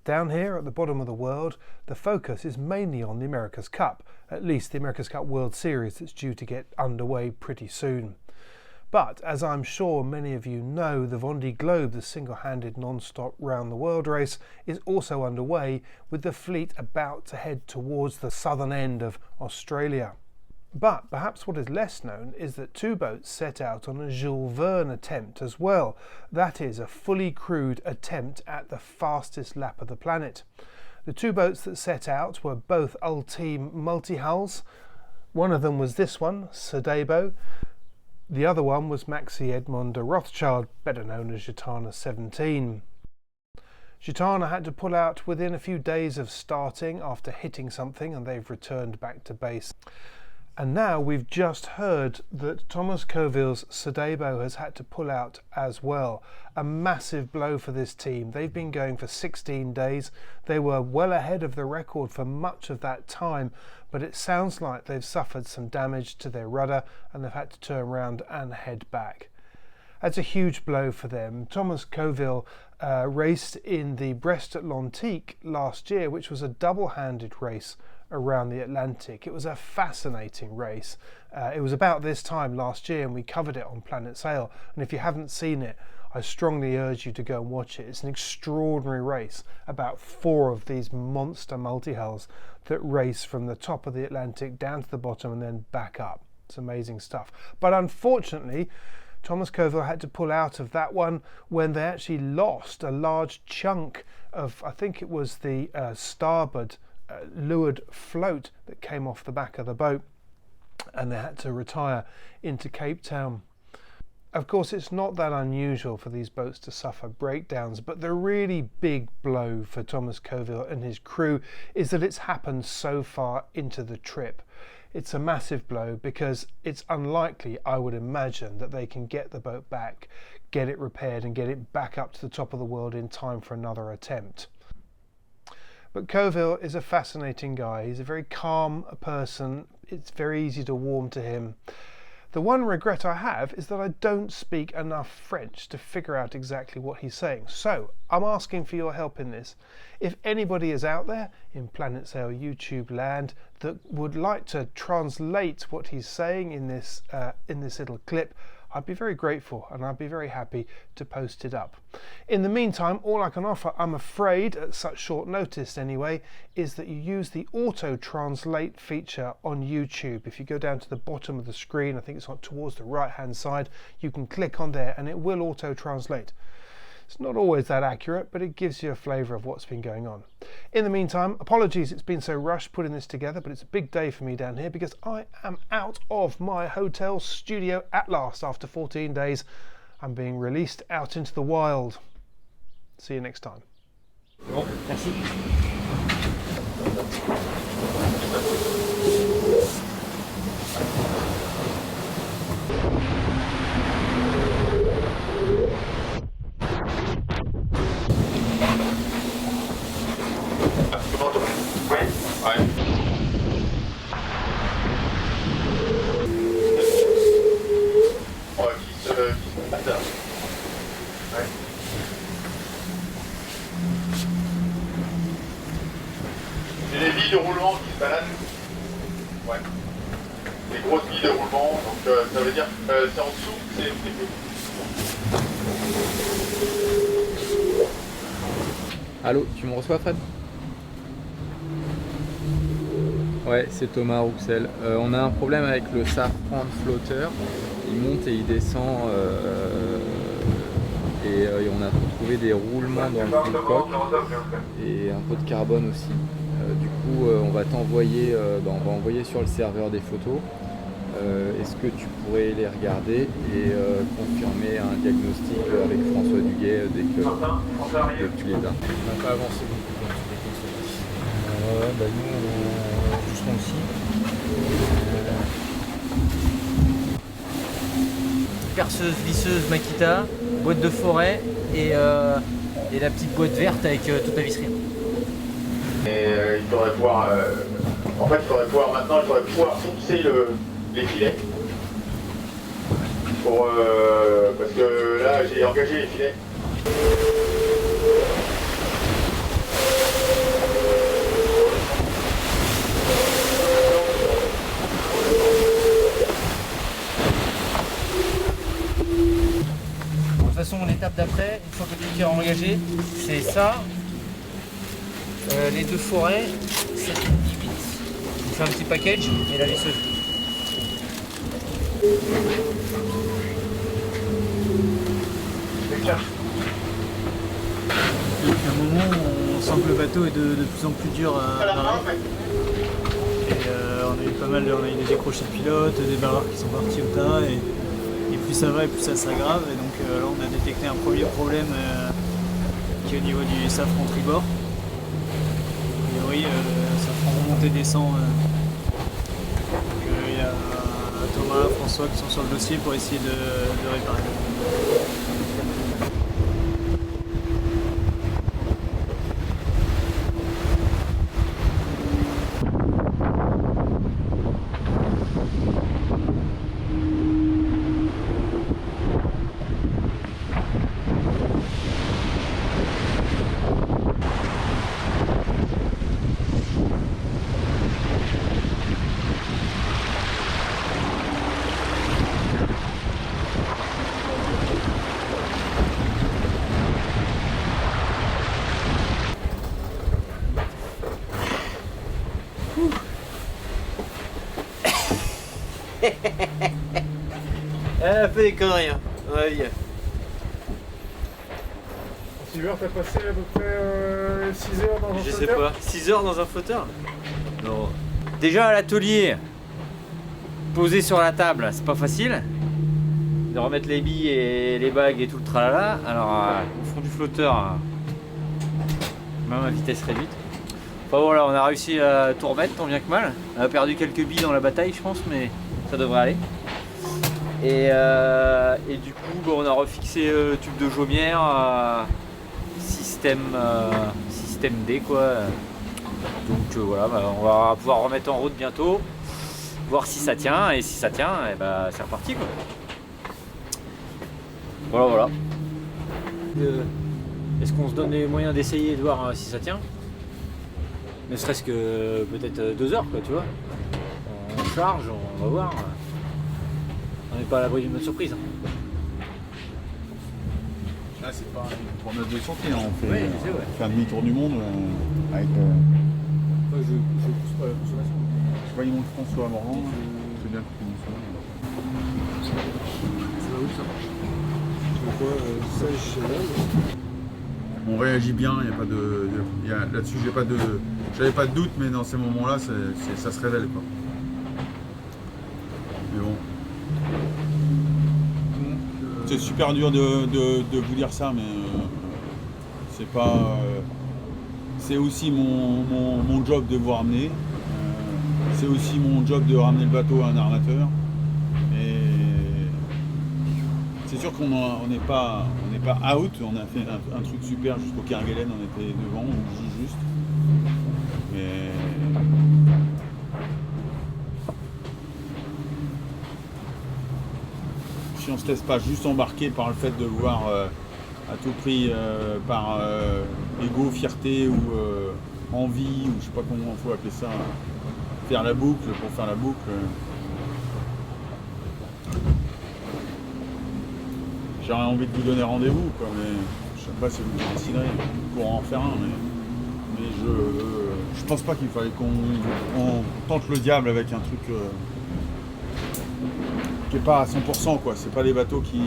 Down here at the bottom of the world, the focus is mainly on the America's Cup, at least the America's Cup World Series that's due to get underway pretty soon. But as I'm sure many of you know, the Vendée Globe, the single-handed non-stop round the world race, is also underway, with the fleet about to head towards the southern end of Australia. But perhaps what is less known is that two boats set out on a Jules Verne attempt as well. That is, a fully crewed attempt at the fastest lap of the planet. The two boats that set out were both Ultime multi-hulls. One of them was this one, Sodebo. The other one was Maxi Edmond de Rothschild, better known as Gitana 17. Gitana had to pull out within a few days of starting after hitting something, and they've returned back to base. And now we've just heard that Thomas Coville's Sodebo has had to pull out as well. A massive blow for this team. They've been going for 16 days. They were well ahead of the record for much of that time, but it sounds like they've suffered some damage to their rudder and they've had to turn around and head back. That's a huge blow for them. Thomas Coville raced in the Brest Atlantique last year, which was a double-handed race around the Atlantic. It was a fascinating race. It was about this time last year and we covered it on Planet Sail, and if you haven't seen it, I strongly urge you to go and watch it. It's an extraordinary race about 4 of these monster multi-hulls that race from the top of the Atlantic down to the bottom and then back up. It's amazing stuff. But unfortunately, Thomas Coville had to pull out of that one when they actually lost a large chunk of, I think it was the starboard leeward float that came off the back of the boat, and they had to retire into Cape Town. Of course, it's not that unusual for these boats to suffer breakdowns, but the really big blow for Thomas Coville and his crew is that it's happened so far into the trip. It's a massive blow because it's unlikely, I would imagine, that they can get the boat back, get it repaired and get it back up to the top of the world in time for another attempt. But Coville is a fascinating guy. He's a very calm person. It's very easy to warm to him. The one regret I have is that I don't speak enough French to figure out exactly what he's saying. So I'm asking for your help in this. If anybody is out there in Planet Sail YouTube land that would like to translate what he's saying in this little clip, I'd be very grateful and I'd be very happy to post it up. In the meantime, all I can offer, I'm afraid, at such short notice anyway, is that you use the auto translate feature on YouTube. If you go down to the bottom of the screen, I think it's on towards the right hand side, you can click on there and it will auto translate. It's not always that accurate, but it gives you a flavour of what's been going on. In the meantime, apologies it's been so rushed putting this together, but it's a big day for me down here because I am out of my hotel studio at last. After 14 days, I'm being released out into the wild. See you next time. Bon, merci. C'est les billes de roulement qui se baladent. Ouais. Les grosses billes de roulement, donc ça veut dire que c'est en dessous, c'est plus. Allô, tu me reçois, Fred? Ouais, c'est Thomas Rouxel. On a un problème avec le Safran flotteur. Il monte et il descend et on a trouvé des roulements dans le coque et un peu de carbone aussi. Du coup, on va t'envoyer, on va envoyer sur le serveur des photos. Est-ce que tu pourrais les regarder et confirmer un diagnostic avec François Duguay dès que tu les as? On n'a pas avancé beaucoup dans tous les cas. Nous, on justement aussi. Perceuse, visseuse, Makita, boîte de forêt et la petite boîte verte avec toute la visserie. Et il faudrait pouvoir, maintenant, il faudrait pouvoir fixer les filets. Parce que là, j'ai engagé les filets. qui est engagé, c'est ça, les 2 forêts, 7 8. On fait un petit package et la visseuse. Depuis un moment, on sent que le bateau est de plus en plus dur à barrer. Et on a eu pas mal, on a eu des décrochés de pilotes, des barreurs qui sont partis au tas. Et plus ça va et plus ça s'aggrave. Et donc là, on a détecté un premier problème qui est au niveau du safran tribord. Et oui, le safran remonté-descend. Il y a Thomas, François qui sont sur le dossier pour essayer de réparer. Elle a fait des conneries, hein. Ouais. Silver, t'as passé à peu près 6 heures dans un Je sais flotteur pas. 6 heures dans un flotteur? Non. Déjà à l'atelier, posé sur la table, c'est pas facile. De remettre les billes et les bagues et tout le tralala. Alors au fond du flotteur, même à vitesse réduite. Enfin voilà, on a réussi à tout remettre tant bien que mal. On a perdu quelques billes dans la bataille je pense, mais ça devrait aller. Et du coup on a refixé le tube de jaumière système D quoi. Donc voilà, on va pouvoir remettre en route bientôt, voir si ça tient, et si ça tient, et bah, c'est reparti quoi. Voilà. Est-ce qu'on se donne les moyens d'essayer de voir si ça tient? Ne serait-ce que peut-être 2 heures quoi, tu vois. On charge, on va voir. On n'est pas à l'abri d'une bonne surprise. Là, c'est pas une promenade de sortie, hein. On fait, Oui, je sais, ouais. on fait un demi-tour du monde avec. Je pousse pas la consommation. Je sais pas, ils montent François Morvan. C'est bien que tu montes ça. Ça va où ça? On réagit bien, il y a pas de. Là-dessus, j'avais pas de doute, mais dans ces moments-là, ça se révèle quoi. Mais bon. C'est super dur de vous dire ça, mais c'est pas. C'est aussi mon job de vous ramener. C'est aussi mon job de ramener le bateau à un armateur. Et c'est sûr qu'on n'est pas out. On a fait un truc super jusqu'au Kerguelen, on était devant, on joue juste. Mais si on se laisse pas juste embarquer par le fait de vouloir à tout prix par ego, fierté ou envie, ou je sais pas comment il faut appeler ça, faire la boucle pour faire la boucle. J'aurais envie de vous donner rendez-vous, quoi, mais je sais pas si vous déciderez pour en faire un, mais je pense pas qu'il fallait qu'on tente le diable avec un truc qui est pas à 100%, quoi. C'est pas des bateaux qui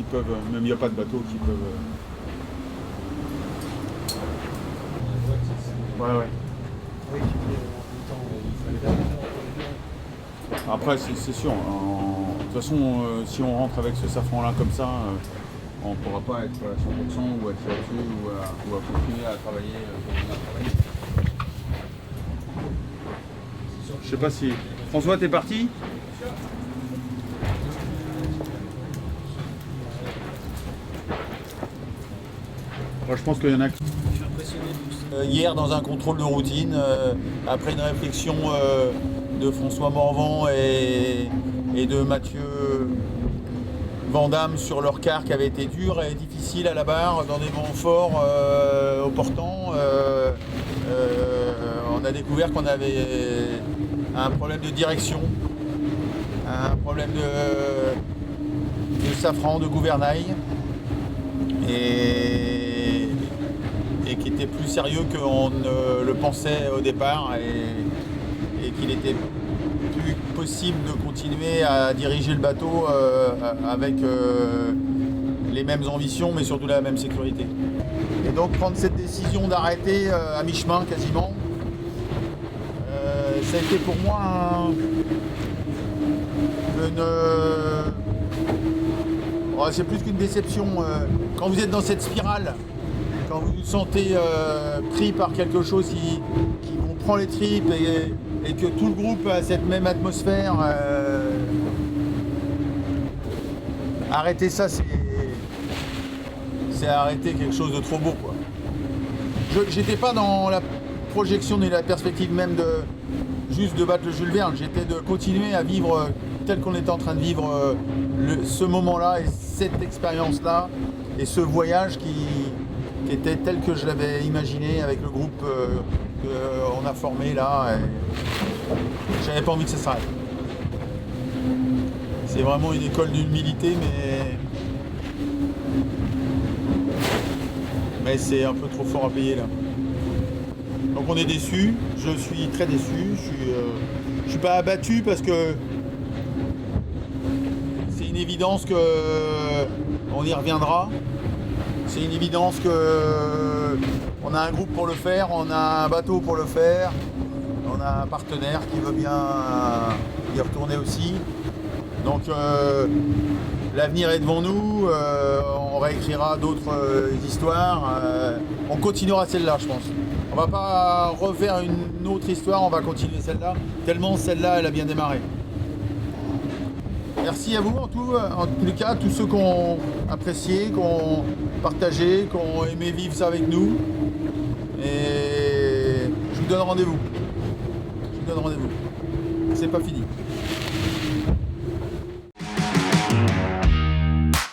peuvent, même il n'y a pas de bateaux qui peuvent. Ouais. Après, c'est sûr. De toute façon, si on rentre avec ce safran-là comme ça, on ne pourra pas être à 100% ou être là-dessus ou à continuer à travailler comme on a travaillé. Je sais pas si. François, t'es parti? Moi, je pense qu'il y en a. Hier, dans un contrôle de routine, après une réflexion de François Morvan et de Mathieu Vandamme sur leur quart qui avait été dur et difficile à la barre, dans des vents forts au portant, on a découvert qu'on avait un problème de direction, un problème de safran, de gouvernail. et qui était plus sérieux qu'on ne le pensait au départ et qu'il était plus possible de continuer à diriger le bateau avec les mêmes ambitions mais surtout la même sécurité. Et donc prendre cette décision d'arrêter à mi-chemin quasiment, ça a été pour moi c'est plus qu'une déception. Quand vous êtes dans cette spirale, quand vous vous sentez pris par quelque chose qui vous prend les tripes et que tout le groupe a cette même atmosphère, arrêter ça, c'est arrêter quelque chose de trop beau, quoi. J'étais pas dans la projection ni la perspective même juste de battre le Jules Verne, j'étais de continuer à vivre tel qu'on était en train de vivre ce moment-là et cette expérience-là et ce voyage qui était tel que je l'avais imaginé avec le groupe qu'on a formé là. J'avais pas envie que ça s'arrête. C'est vraiment une école d'humilité, mais c'est un peu trop fort à payer là. Donc on est déçus, je suis très déçu, je suis pas abattu parce que c'est une évidence que on y reviendra. C'est une évidence que on a un groupe pour le faire, on a un bateau pour le faire, on a un partenaire qui veut bien y retourner aussi. Donc l'avenir est devant nous, on réécrira d'autres histoires, on continuera celle-là je pense. On va pas refaire une autre histoire, on va continuer celle-là, tellement celle-là elle a bien démarré. Merci à vous en tous les cas, tous ceux qui ont apprécié, qui ont partagé, qui ont aimé vivre ça avec nous. Et je vous donne rendez-vous. C'est pas fini.